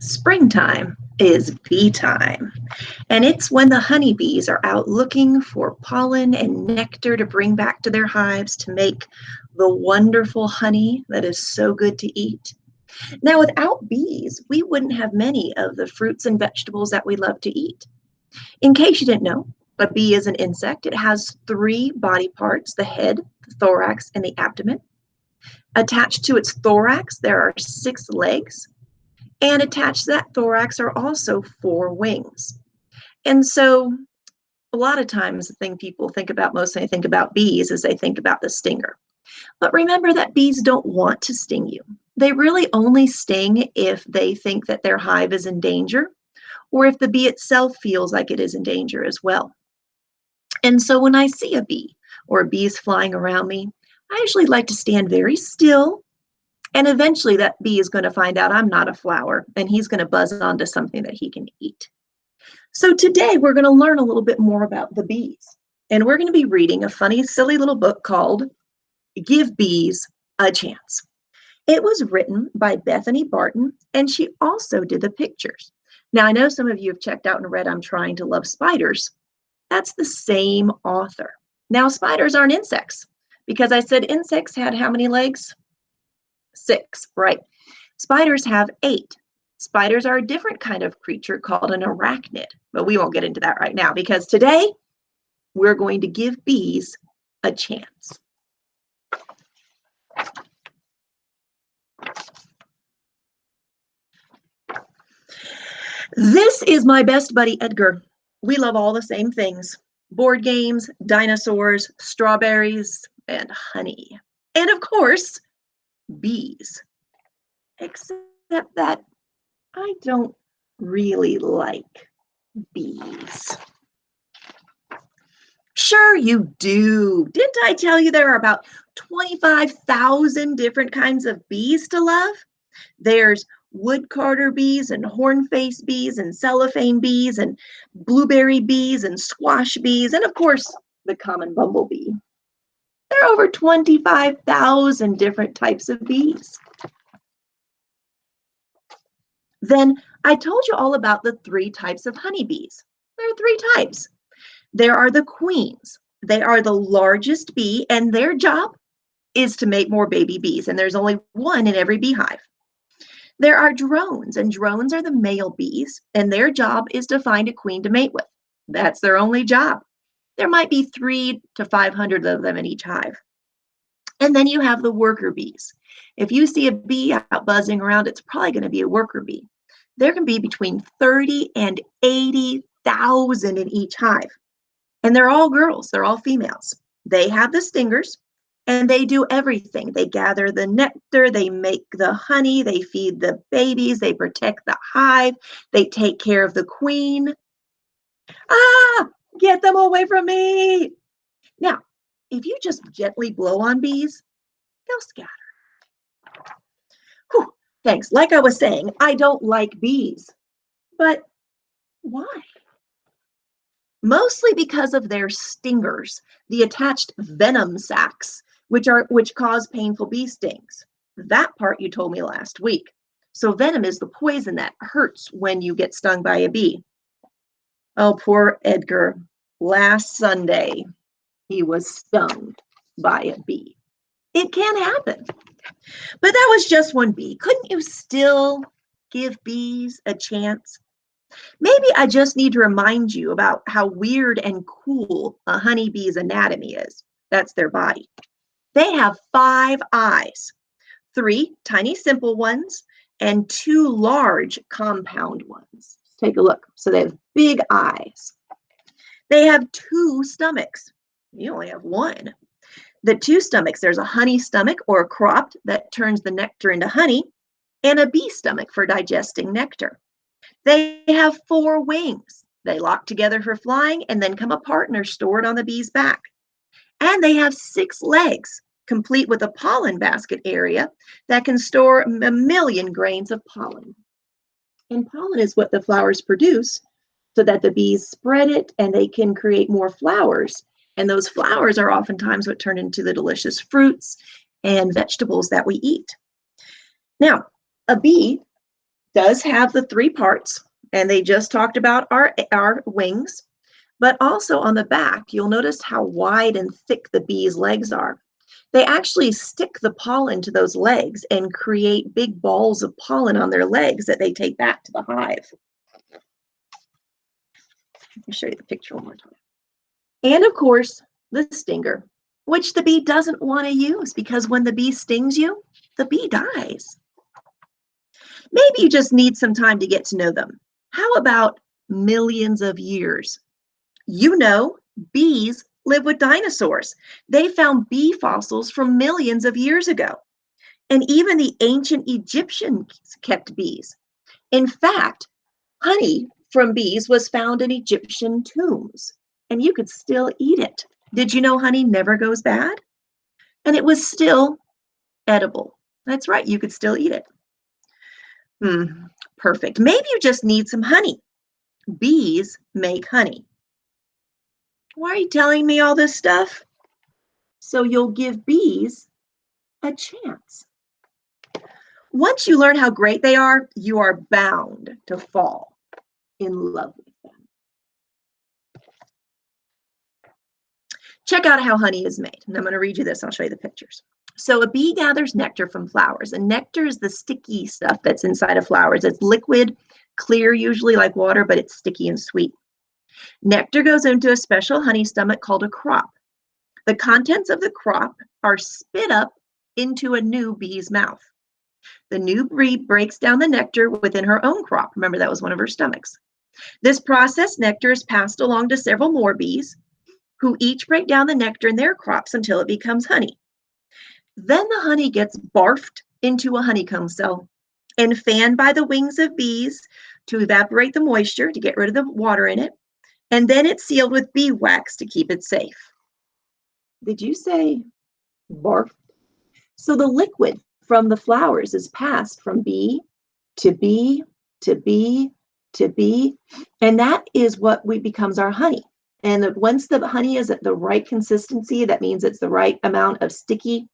Springtime is bee time, and it's when the honeybees are out looking for pollen and nectar to bring back to their hives to make the wonderful honey that is so good to eat. Now, without bees, we wouldn't have many of the fruits and vegetables that we love to eat. In case you didn't know, a bee is an insect. It has three body parts: the head, the thorax, and the abdomen. Attached to its thorax, there are 6 legs. And attached to that thorax are also 4 wings. And so a lot of times the thing people think about most when they think about bees is they think about the stinger. But remember that bees don't want to sting you. They really only sting if they think that their hive is in danger or if the bee itself feels like it is in danger as well. And so when I see a bee or bees flying around me, I usually like to stand very still. And eventually that bee is going to find out I'm not a flower and he's going to buzz onto something that he can eat. So today we're going to learn a little bit more about the bees. And we're going to be reading a funny, silly little book called Give Bees a Chance. It was written by Bethany Barton, and she also did the pictures. Now, I know some of you have checked out and read I'm Trying to Love Spiders. That's the same author. Now, spiders aren't insects because I said insects had how many legs? 6, right? Spiders have 8. Spiders are a different kind of creature called an arachnid, but we won't get into that right now because today we're going to give bees a chance. This is my best buddy, Edgar. We love all the same things: board games, dinosaurs, strawberries, and honey. And of course, bees. Except that I don't really like bees. Sure you do. Didn't I tell you there are about 25,000 different kinds of bees to love? There's woodcarder bees and hornface bees and cellophane bees and blueberry bees and squash bees and of course the common bumblebee. There are over 25,000 different types of bees. Then I told you all about the 3 types of honeybees. There are 3 types. There are the queens. They are the largest bee, and their job is to make more baby bees, and there's only one in every beehive. There are drones, and drones are the male bees, and their job is to find a queen to mate with. That's their only job. There might be 300 to 500 of them in each hive. And then you have the worker bees. If you see a bee out buzzing around, it's probably going to be a worker bee. There can be between 30 and 80,000 in each hive. And they're all girls, they're all females. They have the stingers and they do everything. They gather the nectar, they make the honey, they feed the babies, they protect the hive, they take care of the queen. Ah, get them away from me. Now, if you just gently blow on bees, they'll scatter. Whew, thanks. Like I was saying, I don't like bees. But why? Mostly because of their stingers, the attached venom sacs, which cause painful bee stings. That part you told me last week. So venom is the poison that hurts when you get stung by a bee. Oh, poor Edgar. Last Sunday, he was stung by a bee. It can happen. But that was just one bee. Couldn't you still give bees a chance? Maybe I just need to remind you about how weird and cool a honeybee's anatomy is. That's their body. They have 5 eyes, 3 tiny simple ones and 2 large compound ones. Take a look. So they have big eyes. They have 2 stomachs. You only have 1. The 2 stomachs, there's a honey stomach or a cropped that turns the nectar into honey, and a bee stomach for digesting nectar. They have 4 wings. They lock together for flying and then come apart and are stored on the bee's back. And they have 6 legs, complete with a pollen basket area that can store a million grains of pollen. And pollen is what the flowers produce so that the bees spread it and they can create more flowers. And those flowers are oftentimes what turn into the delicious fruits and vegetables that we eat. Now, a bee does have the three parts, and they just talked about our wings, but also on the back, you'll notice how wide and thick the bee's legs are. They actually stick the pollen to those legs and create big balls of pollen on their legs that they take back to the hive. Let me show you the picture one more time. And of course, the stinger, which the bee doesn't want to use because when the bee stings you, the bee dies. Maybe you just need some time to get to know them. How about millions of years? You know, bees live with dinosaurs. They found bee fossils from millions of years ago. And even the ancient Egyptians kept bees. In fact, honey from bees was found in Egyptian tombs, and you could still eat it. Did you know honey never goes bad? And it was still edible. That's right, you could still eat it. Perfect. Maybe you just need some honey. Bees make honey. Why are you telling me all this stuff? So you'll give bees a chance. Once you learn how great they are, you are bound to fall in love with them. Check out how honey is made. And I'm going to read you this. I'll show you the pictures. So a bee gathers nectar from flowers, and nectar is the sticky stuff that's inside of flowers. It's liquid, clear, usually like water, but it's sticky and sweet. Nectar goes into a special honey stomach called a crop. The contents of the crop are spit up into a new bee's mouth. The new bee breaks down the nectar within her own crop. Remember, that was one of her stomachs. This processed nectar is passed along to several more bees, who each break down the nectar in their crops until it becomes honey. Then the honey gets barfed into a honeycomb cell and fanned by the wings of bees to evaporate the moisture, to get rid of the water in it. And then it's sealed with bee wax to keep it safe. Did you say barfed? So the liquid from the flowers is passed from bee to bee to bee to bee, and that is what becomes our honey. And once the honey is at the right consistency, that means it's the right amount of sticky,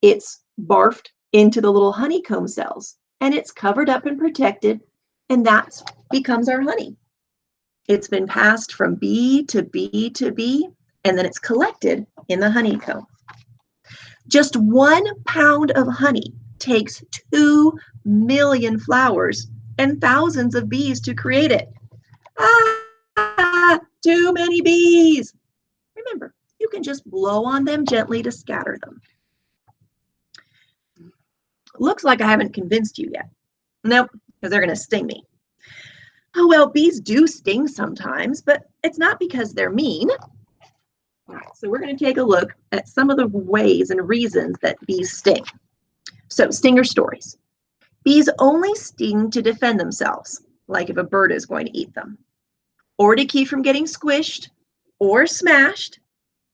it's barfed into the little honeycomb cells, and it's covered up and protected, and that becomes our honey. It's been passed from bee to bee to bee, and then it's collected in the honeycomb. Just 1 pound of honey takes 2 million flowers and thousands of bees to create it. Too many bees. Remember, you can just blow on them gently to scatter them. Looks like I haven't convinced you yet. Nope, because they're going to sting me. Oh, well, bees do sting sometimes, but it's not because they're mean. All right, so we're going to take a look at some of the ways and reasons that bees sting. So, stinger stories. Bees only sting to defend themselves, like if a bird is going to eat them, or to keep from getting squished or smashed.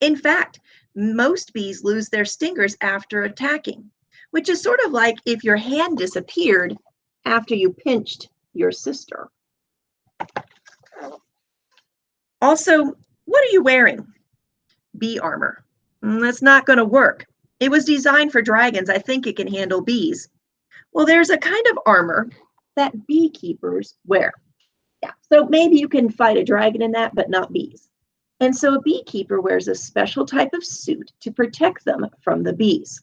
In fact, most bees lose their stingers after attacking, which is sort of like if your hand disappeared after you pinched your sister. Also, what are you wearing? Bee armor. That's not going to work. It was designed for dragons. I think it can handle bees. Well, there's a kind of armor that beekeepers wear. Yeah, so maybe you can fight a dragon in that, but not bees. And so a beekeeper wears a special type of suit to protect them from the bees.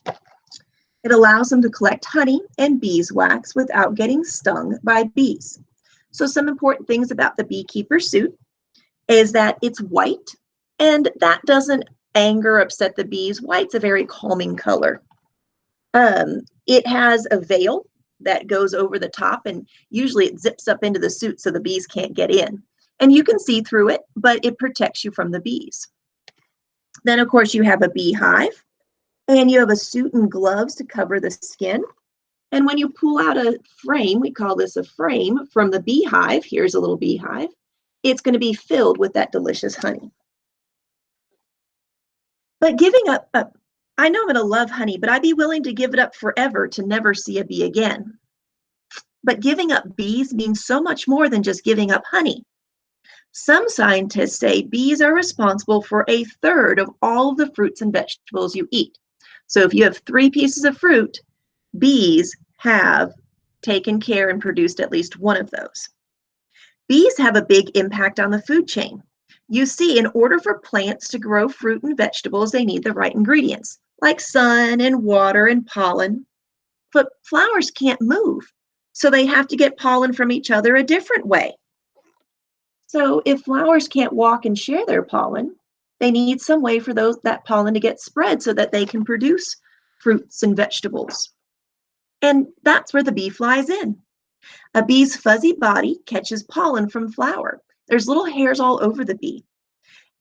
It allows them to collect honey and beeswax without getting stung by bees. So some important things about the beekeeper suit is that it's white, and that doesn't anger, upset the bees. White's a very calming color. It has a veil that goes over the top, and usually it zips up into the suit so the bees can't get in. And you can see through it, but it protects you from the bees. Then, of course, you have a beehive, and you have a suit and gloves to cover the skin. And when you pull out a frame, we call this a frame, from the beehive, here's a little beehive, it's going to be filled with that delicious honey. But giving up, I know I'm going to love honey, but I'd be willing to give it up forever to never see a bee again. But giving up bees means so much more than just giving up honey. Some scientists say bees are responsible for 1/3 of all of the fruits and vegetables you eat. So if you have 3 pieces of fruit, bees have taken care and produced at least one of those. Bees have a big impact on the food chain. You see, in order for plants to grow fruit and vegetables, they need the right ingredients, like sun and water and pollen. But flowers can't move, so they have to get pollen from each other a different way. So if flowers can't walk and share their pollen, they need some way for that pollen to get spread so that they can produce fruits and vegetables. And that's where the bee flies in. A bee's fuzzy body catches pollen from flower. There's little hairs all over the bee,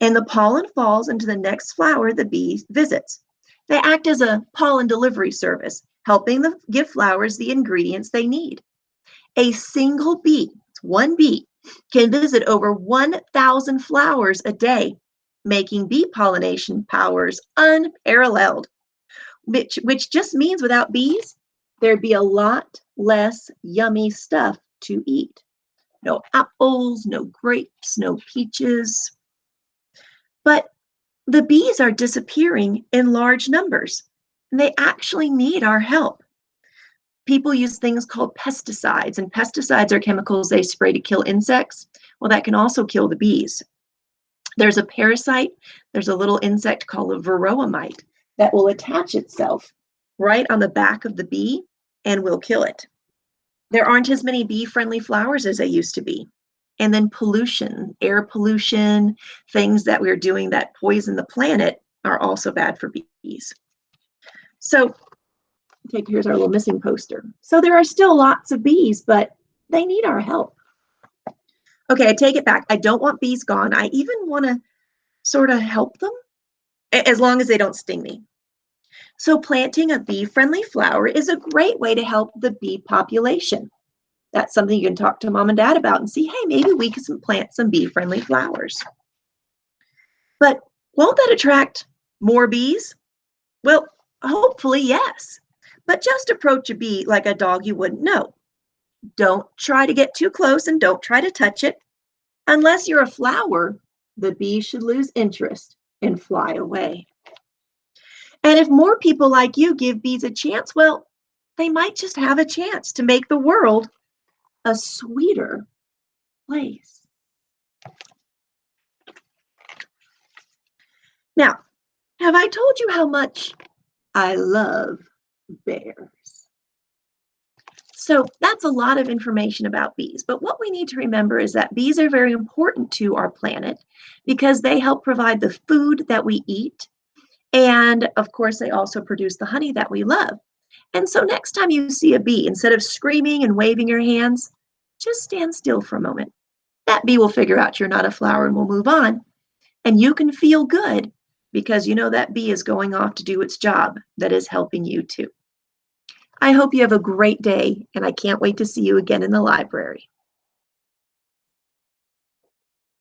and the pollen falls into the next flower the bee visits. They act as a pollen delivery service, helping give flowers the ingredients they need. A single bee, one bee, can visit over 1,000 flowers a day, making bee pollination powers unparalleled, which just means without bees, there'd be a lot less yummy stuff to eat. No apples, no grapes, no peaches. But the bees are disappearing in large numbers, and they actually need our help. People use things called pesticides, and pesticides are chemicals they spray to kill insects. Well, that can also kill the bees. There's a parasite, there's a little insect called a varroa mite that will attach itself right on the back of the bee and will kill it. There aren't as many bee-friendly flowers as they used to be. And then pollution, air pollution, things that we're doing that poison the planet are also bad for bees. So here's our little missing poster. So there are still lots of bees, but they need our help. Okay, I take it back. I don't want bees gone. I even want to sort of help them as long as they don't sting me. So planting a bee-friendly flower is a great way to help the bee population. That's something you can talk to mom and dad about and see, hey, maybe we can plant some bee-friendly flowers. But won't that attract more bees? Well, hopefully, yes. But just approach a bee like a dog you wouldn't know. Don't try to get too close and don't try to touch it. Unless you're a flower, the bee should lose interest and fly away. And if more people like you give bees a chance, well, they might just have a chance to make the world a sweeter place. Now, have I told you how much I love bears? So that's a lot of information about bees, but what we need to remember is that bees are very important to our planet because they help provide the food that we eat, and of course they also produce the honey that we love. And so next time you see a bee, instead of screaming and waving your hands, just stand still for a moment. That bee will figure out you're not a flower and will move on, and you can feel good because you know that bee is going off to do its job that is helping you too. I hope you have a great day, and I can't wait to see you again in the library.